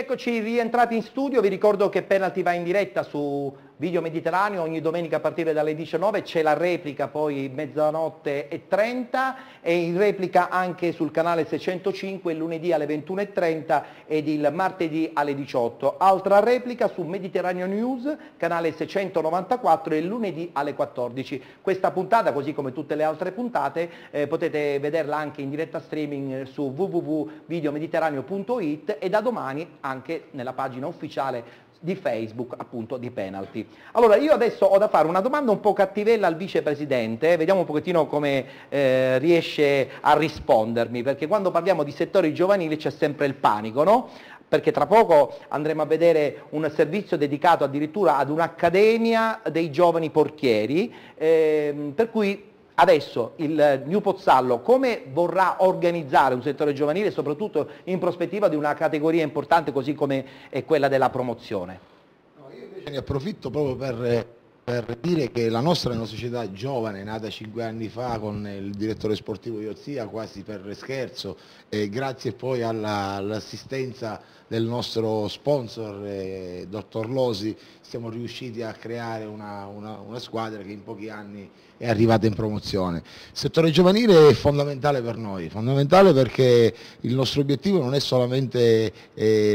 Eccoci rientrati in studio, vi ricordo che Penalty va in diretta su Video Mediterraneo ogni domenica a partire dalle 19, c'è la replica poi mezzanotte e 30 e in replica anche sul canale 605 il lunedì alle 21:30 ed il martedì alle 18. Altra replica su Mediterraneo News, canale 694 il lunedì alle 14. Questa puntata, così come tutte le altre puntate, potete vederla anche in diretta streaming su www.videomediterraneo.it e da domani anche nella pagina ufficiale di Facebook appunto di Penalty. Allora io adesso ho da fare una domanda un po' cattivella al vicepresidente, vediamo un pochettino come riesce a rispondermi, perché quando parliamo di settori giovanili c'è sempre il panico, no? Perché tra poco andremo a vedere un servizio dedicato addirittura ad un'accademia dei giovani portieri, per cui adesso il New Pozzallo come vorrà organizzare un settore giovanile, soprattutto in prospettiva di una categoria importante così come è quella della promozione? No, io invece ne approfitto proprio per dire che la nostra è una società giovane, nata 5 anni fa con il direttore sportivo Iozia, quasi per scherzo, e grazie poi all'assistenza del nostro sponsor, Dottor Losi, siamo riusciti a creare una squadra che in pochi anni è arrivata in promozione. Il settore giovanile è fondamentale per noi, fondamentale perché il nostro obiettivo non è solamente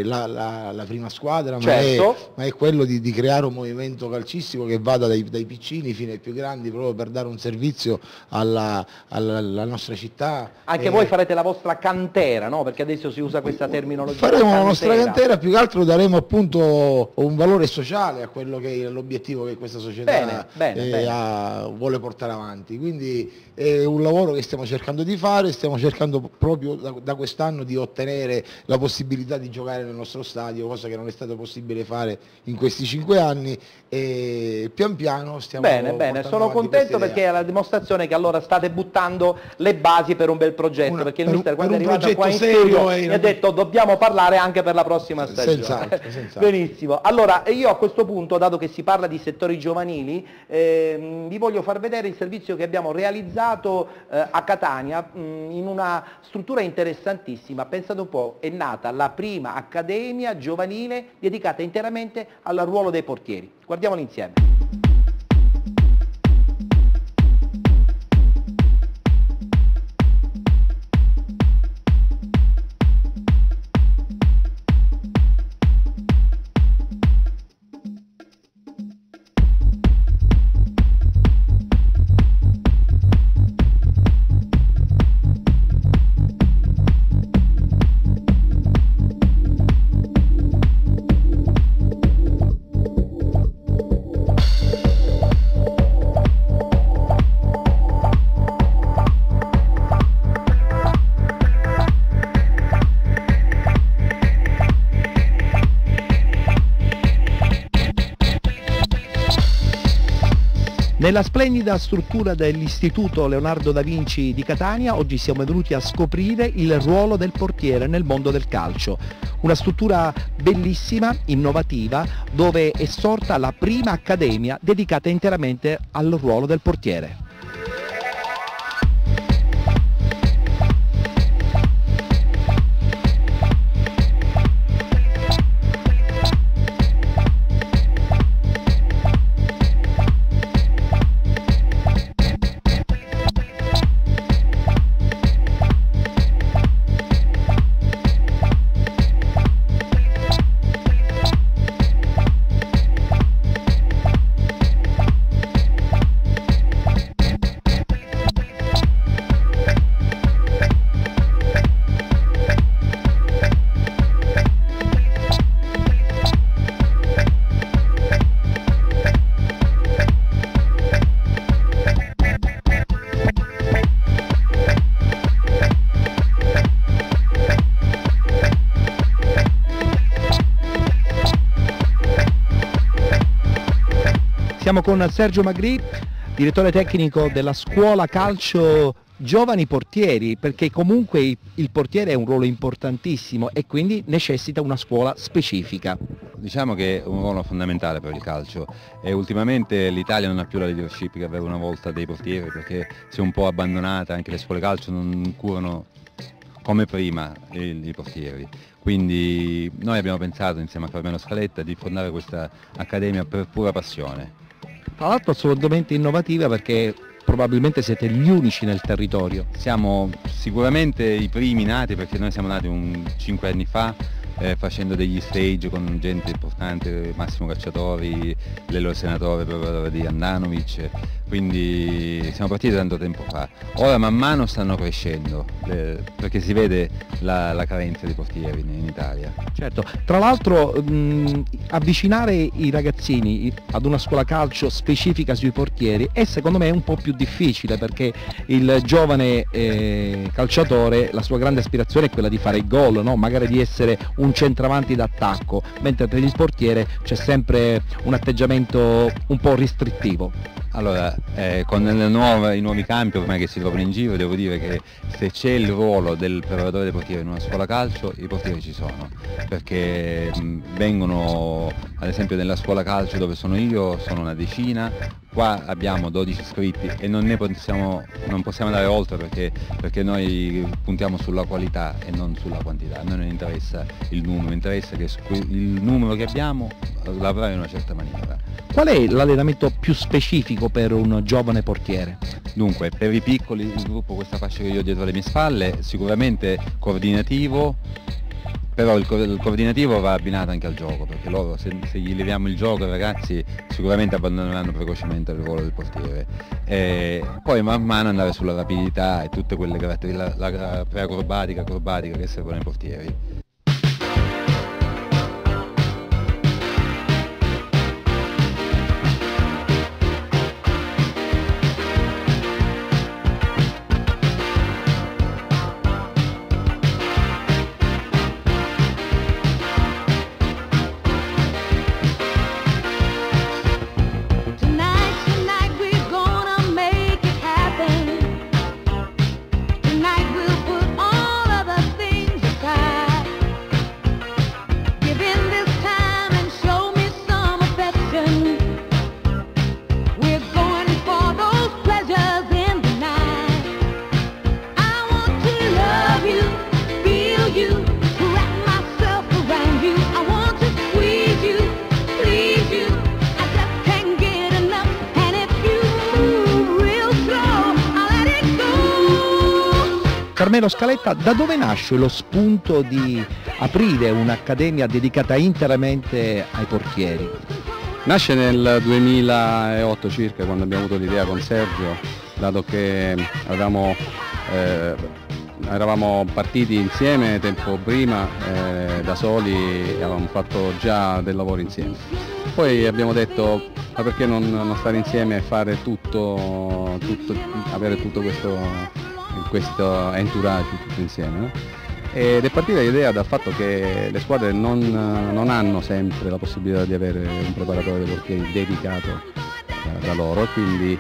la prima squadra, certo, ma è quello di creare un movimento calcistico che vada dai piccini fino ai più grandi, proprio per dare un servizio alla nostra città. Anche voi farete la vostra cantera, no? Perché adesso si usa questa terminologia. Faremo la nostra cantera, più che altro daremo appunto un valore sociale a quello che è l'obiettivo che questa società vuole portare avanti. Quindi è un lavoro che stiamo cercando di fare, stiamo cercando proprio da quest'anno di ottenere la possibilità di giocare nel nostro stadio, cosa che non è stato possibile fare in questi 5 anni, e pian piano stiamo bene, sono contento perché è la dimostrazione che allora state buttando le basi per un bel progetto, perché il mister quando è arrivato qua in studio mi ha detto dobbiamo parlare anche per la prossima stagione. Senz'altro. Benissimo, allora io a questo punto, dato che si parla di settori giovanili, vi voglio far vedere il servizio che abbiamo realizzato a Catania in una struttura interessantissima. Pensate un po', è nata la prima accademia giovanile dedicata interamente al ruolo dei portieri. Guardiamolo insieme. Nella splendida struttura dell'Istituto Leonardo da Vinci di Catania oggi siamo venuti a scoprire il ruolo del portiere nel mondo del calcio. Una struttura bellissima, innovativa, dove è sorta la prima accademia dedicata interamente al ruolo del portiere. Siamo con Sergio Magri, direttore tecnico della scuola calcio Giovani Portieri, perché comunque il portiere è un ruolo importantissimo e quindi necessita una scuola specifica. Diciamo che è un ruolo fondamentale per il calcio e ultimamente l'Italia non ha più la leadership che aveva una volta dei portieri, perché si è un po' abbandonata, anche le scuole calcio non curano come prima i portieri. Quindi noi abbiamo pensato insieme a Carmelo Scaletta di fondare questa accademia per pura passione. Tra l'altro assolutamente innovativa, perché probabilmente siete gli unici nel territorio. Siamo sicuramente i primi nati, perché noi siamo nati 5 anni fa, facendo degli stage con gente importante, Massimo Cacciatori, l'Elo Senatore di Andanovic, quindi siamo partiti tanto tempo fa. Ora man mano stanno crescendo, perché si vede la carenza di portieri in Italia. Certo, tra l'altro avvicinare i ragazzini ad una scuola calcio specifica sui portieri è secondo me un po' più difficile, perché il giovane calciatore, la sua grande aspirazione è quella di fare il gol, no? Magari di essere un centravanti d'attacco, mentre per il portiere c'è sempre un atteggiamento un po' restrittivo. Allora, con i nuovi campi ormai che si trovano in giro, devo dire che se c'è il ruolo del preparatore dei portieri in una scuola calcio, i portieri ci sono, perché vengono, ad esempio nella scuola calcio dove sono io, sono una decina, qua abbiamo 12 iscritti e non possiamo andare oltre, perché noi puntiamo sulla qualità e non sulla quantità. A noi non interessa il numero, interessa che il numero che abbiamo lavorare in una certa maniera. Qual è l'allenamento più specifico per un giovane portiere? Dunque, per i piccoli, sviluppo questa fascia che io ho dietro alle mie spalle, sicuramente coordinativo, però il coordinativo va abbinato anche al gioco, perché loro se gli leviamo il gioco ai ragazzi sicuramente abbandoneranno precocemente il ruolo del portiere. E poi man mano andare sulla rapidità e tutte quelle caratteristiche, la preacrobatica, acrobatica che servono ai portieri. Carmelo Scaletta, da dove nasce lo spunto di aprire un'accademia dedicata interamente ai portieri? Nasce nel 2008 circa, quando abbiamo avuto l'idea con Sergio, dato che eravamo partiti insieme tempo prima, da soli avevamo fatto già del lavoro insieme. Poi abbiamo detto, ma perché non stare insieme e fare avere tutto questo entourage tutto insieme, no? Ed è partita l'idea dal fatto che le squadre non hanno sempre la possibilità di avere un preparatore dei portieri dedicato da loro, quindi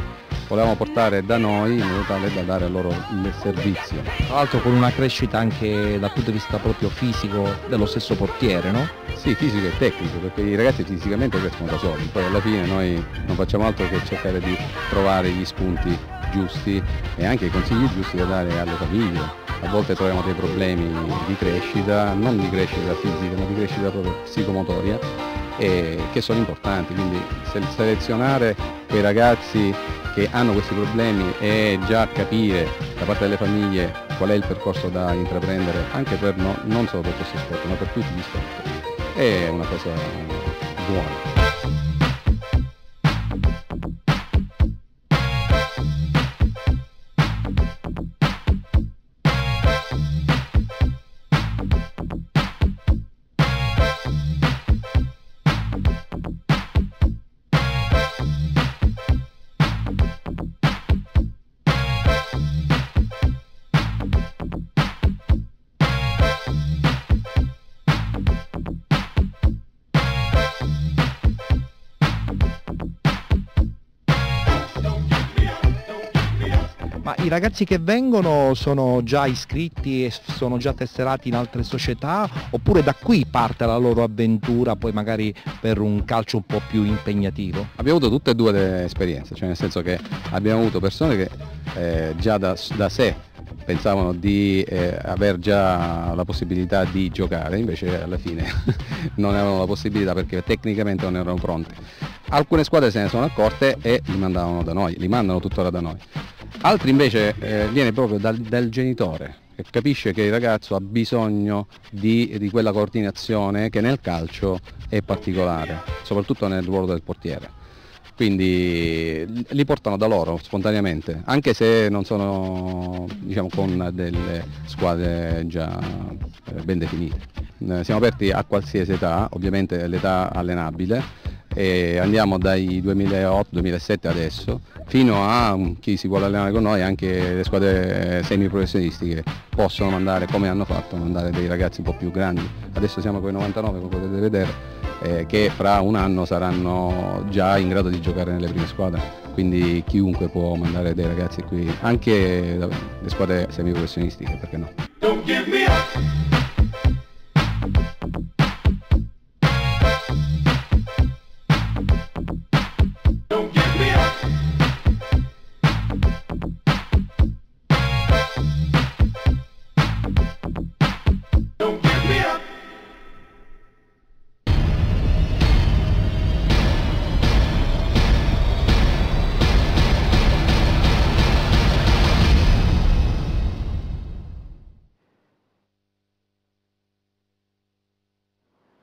volevamo portare da noi in modo tale da dare a loro il servizio. Tra l'altro con una crescita anche dal punto di vista proprio fisico dello stesso portiere, no? Sì, fisico e tecnico, perché i ragazzi fisicamente crescono da soli, poi alla fine noi non facciamo altro che cercare di trovare gli spunti giusti e anche i consigli giusti da dare alle famiglie. A volte troviamo dei problemi di crescita, non di crescita fisica, ma di crescita proprio psicomotoria, che sono importanti, quindi selezionare quei ragazzi che hanno questi problemi e già capire da parte delle famiglie qual è il percorso da intraprendere, anche per non solo per questo sport, ma per tutti gli sport, è una cosa buona. Ma i ragazzi che vengono sono già iscritti e sono già tesserati in altre società, oppure da qui parte la loro avventura poi magari per un calcio un po' più impegnativo? Abbiamo avuto tutte e due le esperienze, cioè nel senso che abbiamo avuto persone che già da sé pensavano di aver già la possibilità di giocare, invece alla fine non avevano la possibilità perché tecnicamente non erano pronti. Alcune squadre se ne sono accorte e li mandavano da noi, li mandano tuttora da noi. Altri invece viene proprio dal genitore, che capisce che il ragazzo ha bisogno di quella coordinazione che nel calcio è particolare, soprattutto nel ruolo del portiere. Quindi li portano da loro spontaneamente, anche se non sono, diciamo, con delle squadre già ben definite. Siamo aperti a qualsiasi età, ovviamente l'età allenabile, e andiamo dai 2008-2007 adesso fino a chi si vuole allenare con noi, anche le squadre semiprofessionistiche possono mandare, come hanno fatto, mandare dei ragazzi un po' più grandi. Adesso siamo con i 99, come potete vedere, che fra un anno saranno già in grado di giocare nelle prime squadre, quindi chiunque può mandare dei ragazzi qui, anche le squadre semiprofessionistiche, perché no? Don't give me up.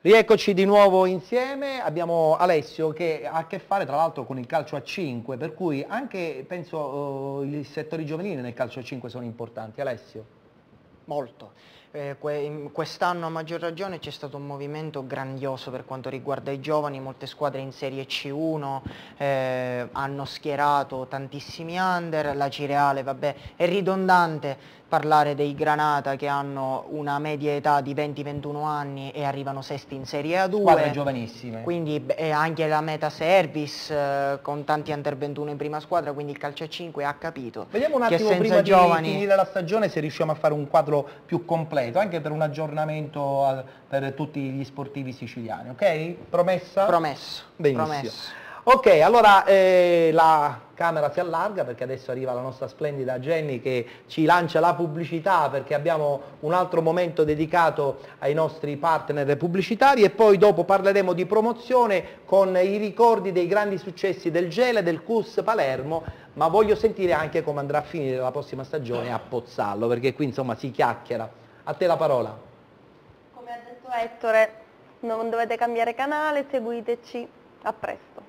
Rieccoci di nuovo insieme, abbiamo Alessio che ha a che fare tra l'altro con il calcio a 5, per cui anche penso i settori giovanili nel calcio a 5 sono importanti. Alessio? Molto. Quest'anno a maggior ragione c'è stato un movimento grandioso per quanto riguarda i giovani, molte squadre in Serie C1 hanno schierato tantissimi under, la Cireale, vabbè, è ridondante parlare dei Granata che hanno una media età di 20-21 anni e arrivano sesti in Serie A2. Squadre giovanissime. Quindi anche la Meta Service con tanti under 21 in prima squadra, quindi il calcio a 5 ha capito. Vediamo un attimo prima di finire la stagione se riusciamo a fare un quadro più completo, anche per un aggiornamento per tutti gli sportivi siciliani, ok? Promessa? Promesso. Benissimo. Promesso. Ok, allora la camera si allarga perché adesso arriva la nostra splendida Jenny che ci lancia la pubblicità, perché abbiamo un altro momento dedicato ai nostri partner pubblicitari e poi dopo parleremo di promozione con i ricordi dei grandi successi del Gela e del CUS Palermo, ma voglio sentire anche come andrà a finire la prossima stagione a Pozzallo, perché qui insomma si chiacchiera. A te la parola. Come ha detto Ettore, non dovete cambiare canale, seguiteci, a presto.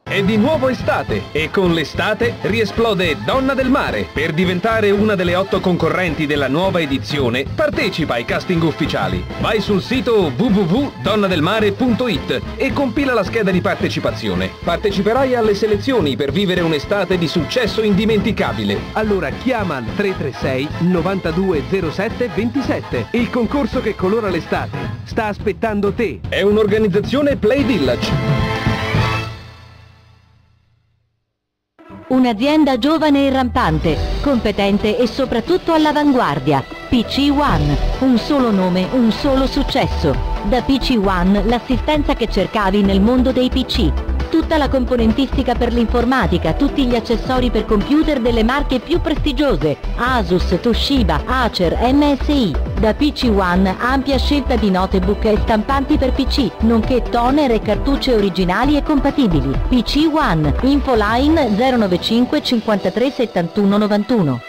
È di nuovo estate e con l'estate riesplode Donna del Mare. Per diventare una delle 8 concorrenti della nuova edizione, partecipa ai casting ufficiali. Vai sul sito www.donnadelmare.it e compila la scheda di partecipazione. Parteciperai alle selezioni per vivere un'estate di successo indimenticabile. Allora chiama al 336 9207 27. Il concorso che colora l'estate sta aspettando te. È un'organizzazione Play Village. Un'azienda giovane e rampante, competente e soprattutto all'avanguardia. PC One, un solo nome, un solo successo. Da PC One l'assistenza che cercavi nel mondo dei PC. Tutta la componentistica per l'informatica, tutti gli accessori per computer delle marche più prestigiose. Asus, Toshiba, Acer, MSI. Da PC One ampia scelta di notebook e stampanti per PC, nonché toner e cartucce originali e compatibili. PC One, infoline 095 53 71 91.